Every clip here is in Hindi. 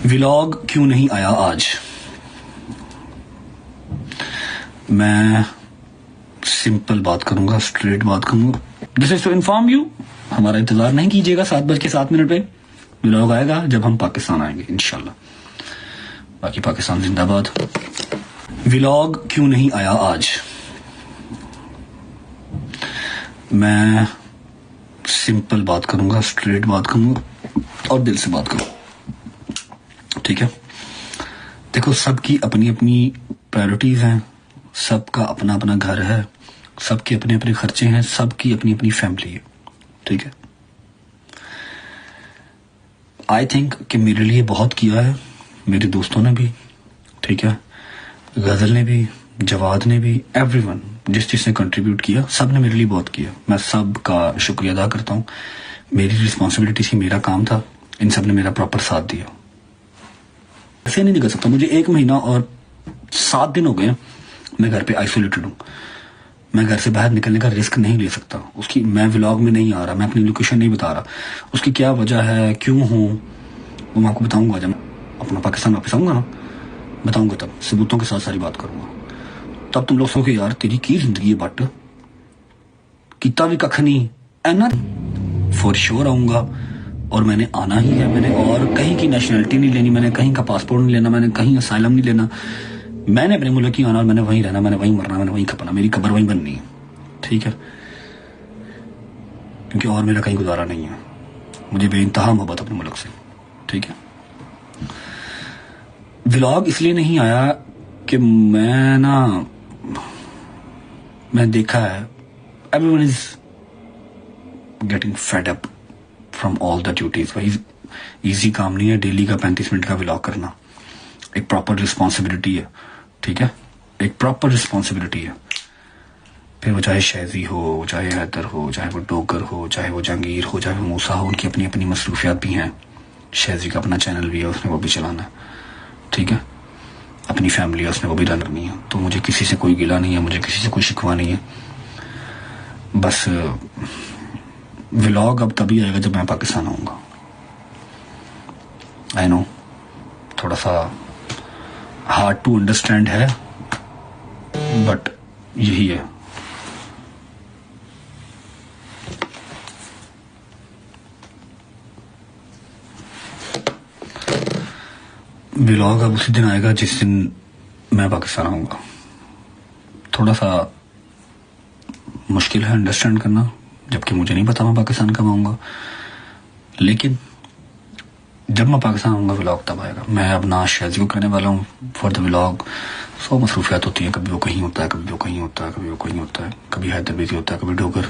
व्लॉग क्यों नहीं आया आज? मैं सिंपल बात करूंगा, स्ट्रेट बात करूंगा। This is to inform you, हमारा इंतजार नहीं कीजिएगा 7:07 पे। व्लॉग आएगा जब हम पाकिस्तान आएंगे इंशाल्लाह। बाकी पाकिस्तान जिंदाबाद। व्लॉग क्यों नहीं आया आज? मैं सिंपल बात करूंगा, स्ट्रेट बात करूंगा और दिल से बात करूंगा, ठीक है? देखो, सबकी अपनी अपनी प्रायोरिटीज हैं, सबका अपना अपना घर है, सबके अपने अपने खर्चे हैं, सबकी अपनी अपनी फैमिली है, ठीक है? आई थिंक कि मेरे लिए बहुत किया है, मेरे दोस्तों ने भी, ठीक है, गजल ने भी, जवाद ने भी, एवरीवन जिस चीज ने कंट्रीब्यूट किया, सब ने मेरे लिए बहुत किया। मैं सब का शुक्रिया अदा करता हूँ। मेरी रिस्पॉन्सिबिलिटी थी, मेरा काम था, इन सब ने मेरा प्रॉपर साथ दिया। ऐसे नहीं कर सकता, मुझे 1 महीना और 7 दिन हो गए मैं घर पे आइसोलेटेड हूँ। मैं घर से बाहर निकलने का रिस्क नहीं ले सकता। उसकी मैं व्लॉग में नहीं आ रहा, मैं अपनी लोकेशन नहीं बता रहा। उसकी क्या वजह है, क्यों हूँ, वो मैं आपको बताऊंगा जब अपना पाकिस्तान वापस आऊंगा ना, बताऊंगा तब सबूतों के साथ सारी बात करूंगा। तब तुम लोग सोचोगे यार तेरी की जिंदगी है, बट कितना भी कख नहीं एना। फॉर श्योर आऊंगा और मैंने आना ही है। मैंने और कहीं की नेशनलिटी नहीं लेनी, मैंने कहीं का पासपोर्ट नहीं लेना, मैंने कहीं असाइलम नहीं लेना। मैंने अपने मुल्क ही आना और मैंने वहीं रहना, मैंने वहीं मरना, मैंने वहीं खपना, मेरी कब्र वहीं बननी है, ठीक है? क्योंकि और मेरा कहीं गुजारा नहीं है। मुझे बेइंतहा मोहब्बत अपने मुल्क से, ठीक है? व्लॉग इसलिए नहीं आया कि मैं देखा है everyone is getting fed up from all the duties. वही इजी काम नहीं है डेली का 35 मिनट का व्लॉग करना। एक प्रॉपर रिस्पॉन्सिबिलिटी है, ठीक है? एक प्रॉपर रिस्पॉन्सिबिलिटी है। फिर वो चाहे शहजी हो, चाहे हैदर हो, चाहे वो डोगर हो, चाहे वो जहांगीर हो, चाहे वो मूसा हो, उनकी अपनी अपनी मसरूफियात भी हैं। शहजी का अपना चैनल भी है, उसने वो भी चलाना है, ठीक है? अपनी फैमिली है, उसने वो भी रन करनी है। तो मुझे किसी से कोई गिला नहीं है, मुझे किसी से कोई शिकवा नहीं है। बस व्लॉग अब तभी आएगा जब मैं पाकिस्तान आऊंगा। आई नो थोड़ा सा हार्ड टू अंडरस्टैंड है, बट यही है। व्लॉग अब उसी दिन आएगा जिस दिन मैं पाकिस्तान आऊंगा। थोड़ा सा मुश्किल है अंडरस्टैंड करना, जबकि मुझे नहीं पता मैं पाकिस्तान कब आऊंगा। लेकिन जब मैं पाकिस्तान आऊंगा व्लॉग तब आएगा। मैं अब ना शहजी को कहने वाला हूँ फॉर द व्लॉग। 100 मसरूफियात होती हैं, कभी वो कहीं होता है, कभी वो कहीं होता है, कभी वो कहीं होता है, कभी हैदर बिजी होता है, कभी डोगर।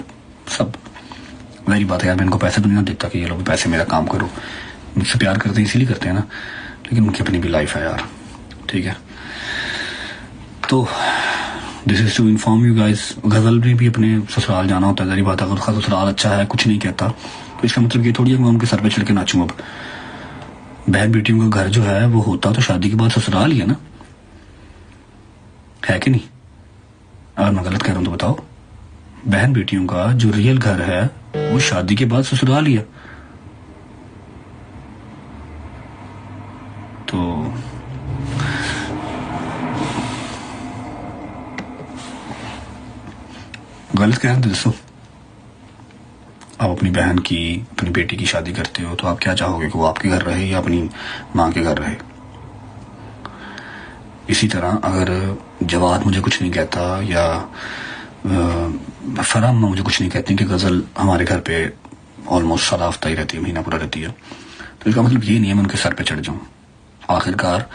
सब मेरी बात है यार, मैं इनको पैसे तो नहीं देता कि ये लोग पैसे मेरा काम करो। मुझसे प्यार करते हैं इसीलिए करते हैं ना, लेकिन उनकी अपनी भी लाइफ है यार, ठीक है? तो this is to inform you guys. Gazal ने भी अपने ससुराल जाना होता है, जरी बात। अगर उसका ससुराल अच्छा है, कुछ नहीं कहता, तो इसका मतलब ये थोड़ी है मैं उनके सर पे चढ़ के नाचूं। अब बहन बेटियों का घर जो है वो होता तो शादी के बाद ससुराल ही है ना, है कि नहीं? अगर मैं गलत कह रहा हूं तो बताओ। बहन बेटियों का जो रियल घर है वो शादी के बाद ससुराल ही है। तो गलत कह रहे थे दोस्तों। आप अपनी बहन की, अपनी बेटी की शादी करते हो तो आप क्या चाहोगे कि वो आपके घर रहे या अपनी माँ के घर रहे? इसी तरह अगर जवाद मुझे कुछ नहीं कहता या फराम मुझे कुछ नहीं कहती कि गजल हमारे घर पे ऑलमोस्ट सारा हफ्ता ही रहती है, महीना पूरा रहती है, तो इसका मतलब ये नहीं है मैं उनके सर पे चढ़ जाऊं। आखिरकार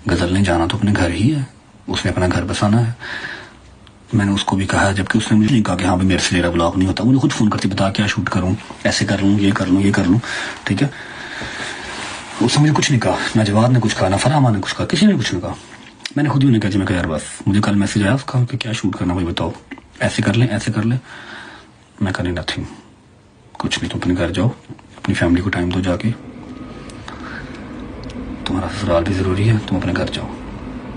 गजल ने जाना तो अपने घर ही है, उसने अपना घर बसाना है। मैंने उसको भी कहा, जबकि उसने मुझे नहीं कहा कि हाँ भाई मेरे से मेरा ब्लॉग नहीं होता। मुझे खुद फोन करती, बता क्या शूट करूं, ऐसे कर लूं, ये कर लूं, ये कर लूं, ठीक है? उसने मुझे कुछ नहीं कहा, ना जवाब ने कुछ कहा, ना फरामा ने कुछ कहा, किसी ने कुछ नहीं कहा। मैंने खुद ही उन्हें कहा जी मैं कहा यार बस, मुझे कल मैसेज आया उसका कि क्या शूट करना भाई बताओ, ऐसे कर लें, ऐसे कर लें। मैं कहा नथिंग, कुछ नहीं, तुम अपने घर जाओ, अपनी फैमिली को टाइम दो, जाके तुम्हारा ससुराल भी जरूरी है, तुम अपने घर जाओ।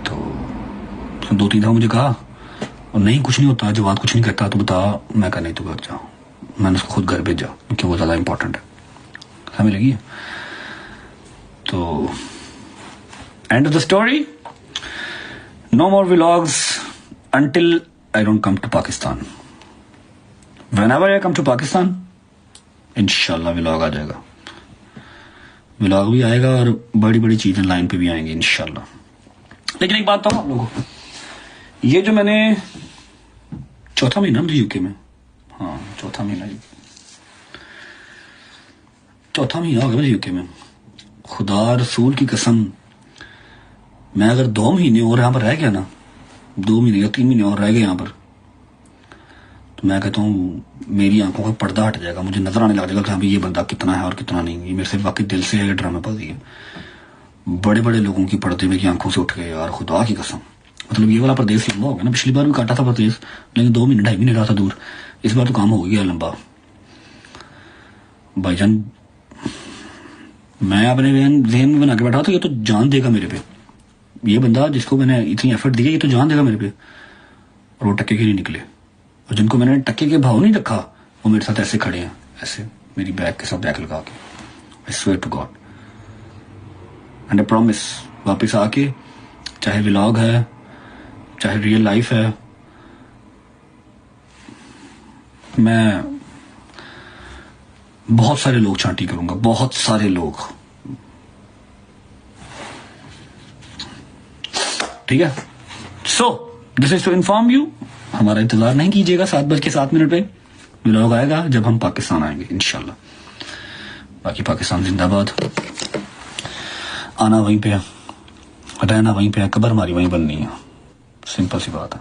तो 2-3 दफा मुझे कहा और नहीं कुछ नहीं होता, जवाब कुछ नहीं कहता तो बता। मैं कहा नहीं तू घर जाओ। मैंने उसको खुद घर भेजा क्योंकि वो ज्यादा इंपॉर्टेंट है, समझ लगी है? तो End of the story. No more vlogs until I don't come to Pakistan. Whenever I come to Pakistan, इंशाल्लाह व्लॉग आ जाएगा, व्लॉग भी आएगा और बड़ी बड़ी चीजें लाइन पे भी आएंगी इंशाल्लाह। लेकिन एक बात बताऊं आप लोगों को, ये जो मैंने चौथा महीना मुझे यूके में, हाँ चौथा महीना हो गया मुझे यूके में। खुदा रसूल की कसम, मैं अगर 2 महीने और यहाँ पर रह गया ना, 2 महीने या 3 महीने और रह गए यहाँ पर, तो मैं कहता हूँ मेरी आंखों का पर्दा हट जाएगा, मुझे नजर आने लग जाएगा कि हाँ भाई ये बंदा कितना है और कितना नहीं। ये मेरे से वाकई दिल से है, ड्रामेबाजी है। बड़े बड़े लोगों की पर्दे मेरी आंखों से उठ गए यार, खुदा की कसम। मतलब ये वाला प्रदेश लंबा हो गया ना, पिछली बार भी काटा था प्रदेश, लेकिन 2 महीने 2.5 महीने रहा था दूर। इस बार तो काम हो गया लंबा। भाईजान मैं अपने जहन में बना के बैठा था ये तो जान देगा मेरे पे, ये बंदा जिसको मैंने इतनी एफर्ट दी है ये तो जान देगा मेरे पे, और वो टक्के के नहीं निकले। और जिनको मैंने टक्के के भाव नहीं रखा वो मेरे साथ ऐसे खड़े हैं, ऐसे मेरी बैक के साथ बैक लगा के। I swear to God and I promise, वापस आके चाहे व्लॉग है चाहे रियल लाइफ है, मैं बहुत सारे लोग छांटी करूंगा, बहुत सारे लोग, ठीक है। So this is to inform you, हमारा इंतजार नहीं कीजिएगा 7:07 पे व्लॉग आएगा जब हम पाकिस्तान आएंगे इंशाल्लाह। बाकी पाकिस्तान जिंदाबाद, आना वहीं पे, रहना वहीं पे, कब्र हमारी वहीं बननी है, सिंपल सी बात है।